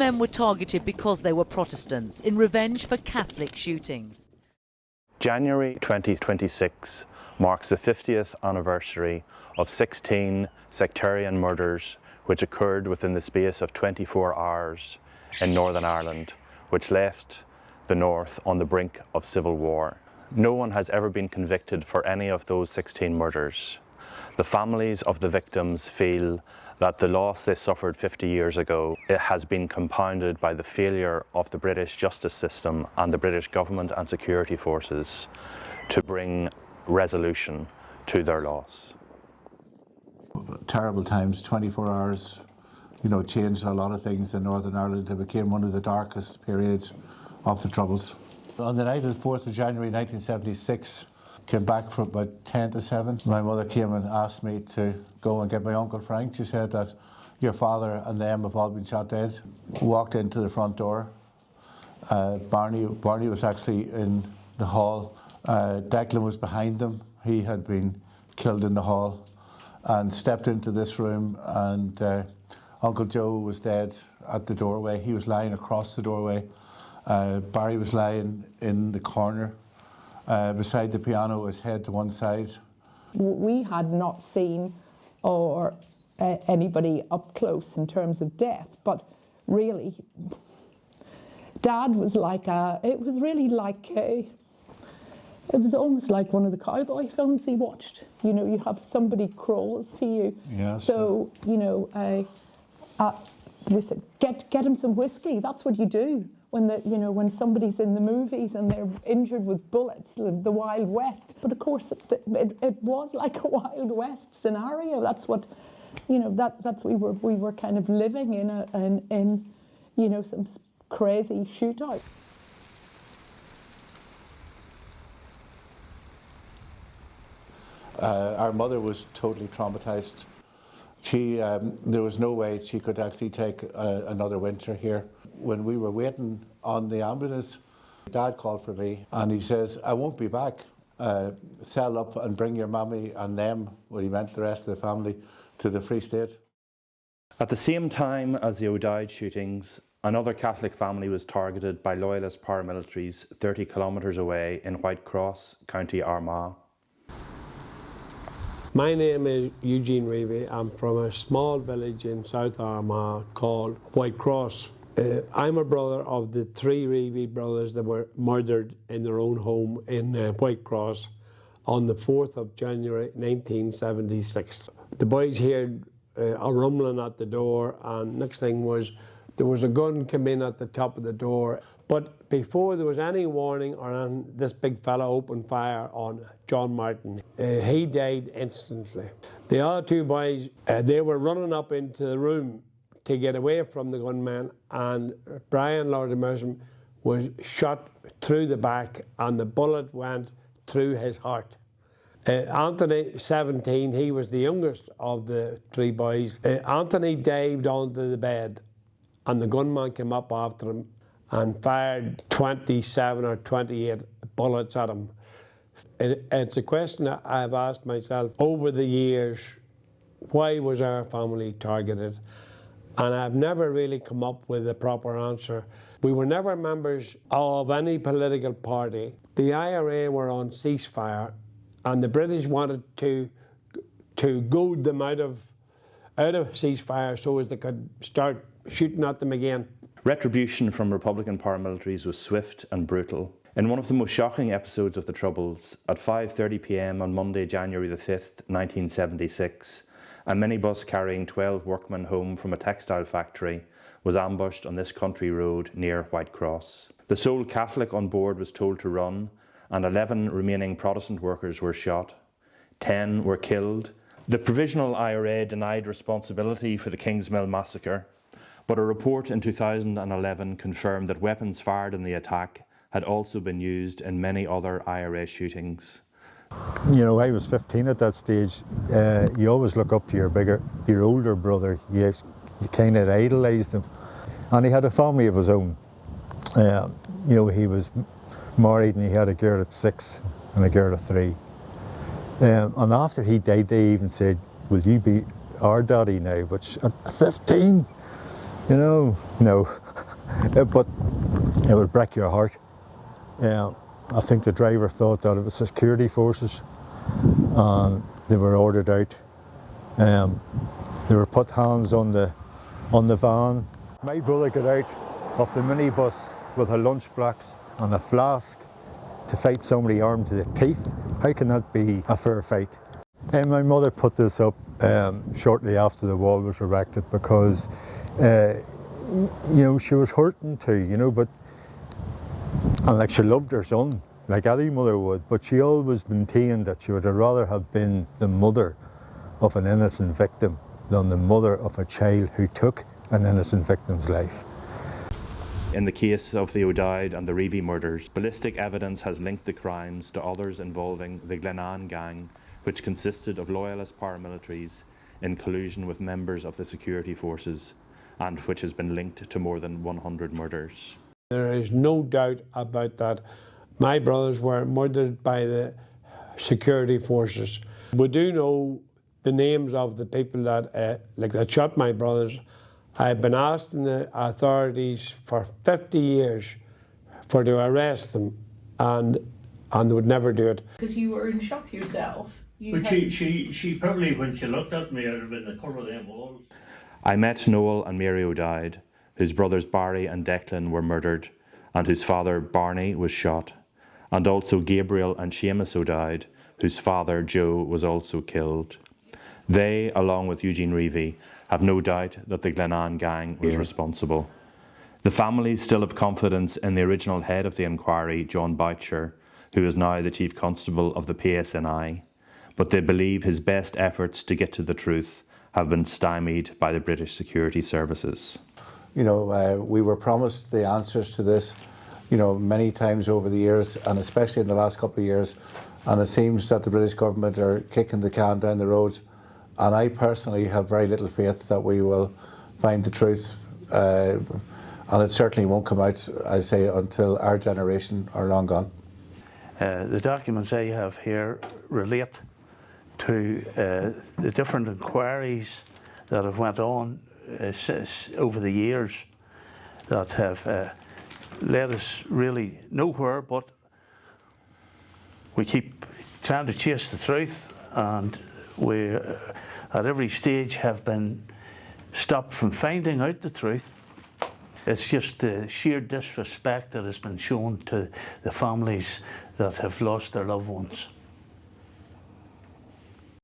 Men were targeted because they were Protestants in revenge for Catholic shootings. January 2026 marks the 50th anniversary of 16 sectarian murders which occurred within the space of 24 hours in Northern Ireland, which left the North on the brink of civil war. No one has ever been convicted for any of those 16 murders. The families of the victims feel that the loss they suffered 50 years ago, it has been compounded by the failure of the British justice system and the British government and security forces to bring resolution to their loss. Terrible times, 24 hours, changed a lot of things in Northern Ireland. It became one of the darkest periods of the Troubles. On the night of the 4th of January 1976, came back for about 10 to 7. My mother came and asked me to go and get my Uncle Frank. She said that your father and them have all been shot dead. Walked into the front door. Barney was actually in the hall. Declan was behind them. He had been killed in the hall, and stepped into this room, and Uncle Joe was dead at the doorway. He was lying across the doorway. Barry was lying in the corner beside the piano, his head to one side. We had not seen anybody up close in terms of death, but really, Dad was it was almost like one of the cowboy films he watched. You have somebody crawls to you. Yes. So, we said, get him some whiskey. That's what you do when somebody's in the movies and they're injured with bullets, the Wild West. But of course, it was like a Wild West scenario. That's what, that's we were kind of living in some crazy shootout. Our mother was totally traumatized. There was no way she could actually take another winter here. When we were waiting on the ambulance, Dad called for me and he says, I won't be back. Settle up and bring your mammy and them, well, he meant the rest of the family, to the Free State. At the same time as the O'Dowd shootings, another Catholic family was targeted by loyalist paramilitaries 30 kilometres away in Whitecross, County Armagh. My name is Eugene Reavey. I'm from a small village in South Armagh called Whitecross. I'm a brother of the 3 Reavey brothers that were murdered in their own home in Whitecross on the 4th of January 1976. The boys heard a rumbling at the door, and next thing was there was a gun come in at the top of the door. But before there was any warning this big fella opened fire on John Martin. He died instantly. The other 2 boys, they were running up into the room to get away from the gunman, and Brian Lord Emerson was shot through the back and the bullet went through his heart. Anthony, 17, he was the youngest of the 3 boys. Anthony dived onto the bed and the gunman came up after him and fired 27 or 28 bullets at him. It's a question that I've asked myself over the years, why was our family targeted? And I've never really come up with a proper answer. We were never members of any political party. The IRA were on ceasefire, and the British wanted to goad them out of ceasefire so as they could start shooting at them again. Retribution from Republican paramilitaries was swift and brutal. In one of the most shocking episodes of the Troubles, at 5:30 p.m. on Monday, January the 5th, 1976, a minibus carrying 12 workmen home from a textile factory was ambushed on this country road near Whitecross. The sole Catholic on board was told to run, and 11 remaining Protestant workers were shot. 10 were killed. The Provisional IRA denied responsibility for the Kingsmill massacre, but a report in 2011 confirmed that weapons fired in the attack had also been used in many other IRA shootings. I was 15 at that stage. You always look up to your older brother. You kind of idolised him. And he had a family of his own. He was married and he had a girl at 6 and a girl at 3. And after he died, they even said, will you be our daddy now? Which at 15, no. but it would break your heart. I think the driver thought that it was security forces, and they were ordered out. They were put hands on the van. My brother got out of the minibus with a lunch box and a flask to fight somebody armed to the teeth. How can that be a fair fight? And my mother put this up shortly after the wall was erected because, she was hurting too, but, and like she loved her son, like any mother would, but she always maintained that she would rather have been the mother of an innocent victim than the mother of a child who took an innocent victim's life. In the case of the O'Dowd and the Reavey murders, ballistic evidence has linked the crimes to others involving the Glenanne gang, which consisted of loyalist paramilitaries in collusion with members of the security forces, and which has been linked to more than 100 murders. There is no doubt about that. My brothers were murdered by the security forces. We do know the names of the people that shot my brothers. I've been asking the authorities for 50 years to arrest them, and they would never do it. Because you were in shock yourself. But she probably, when she looked at me, it would have been the colour of them walls. I met Noel and Mary O'Dowd, whose brothers Barry and Declan were murdered, and whose father Barney was shot, and also Gabriel and Seamus O'Dowd, whose father Joe was also killed. They, along with Eugene Reavey, have no doubt that the Glenanne gang was responsible. The families still have confidence in the original head of the inquiry, John Boucher, who is now the Chief Constable of the PSNI, but they believe his best efforts to get to the truth have been stymied by the British security services. We were promised the answers to this, many times over the years, and especially in the last couple of years, and it seems that the British government are kicking the can down the road. And I personally have very little faith that we will find the truth. And it certainly won't come out, I say, until our generation are long gone. The documents I have here relate to the different inquiries that have went on over the years that have led us really nowhere, but we keep trying to chase the truth, and we at every stage have been stopped from finding out the truth. It's just the sheer disrespect that has been shown to the families that have lost their loved ones.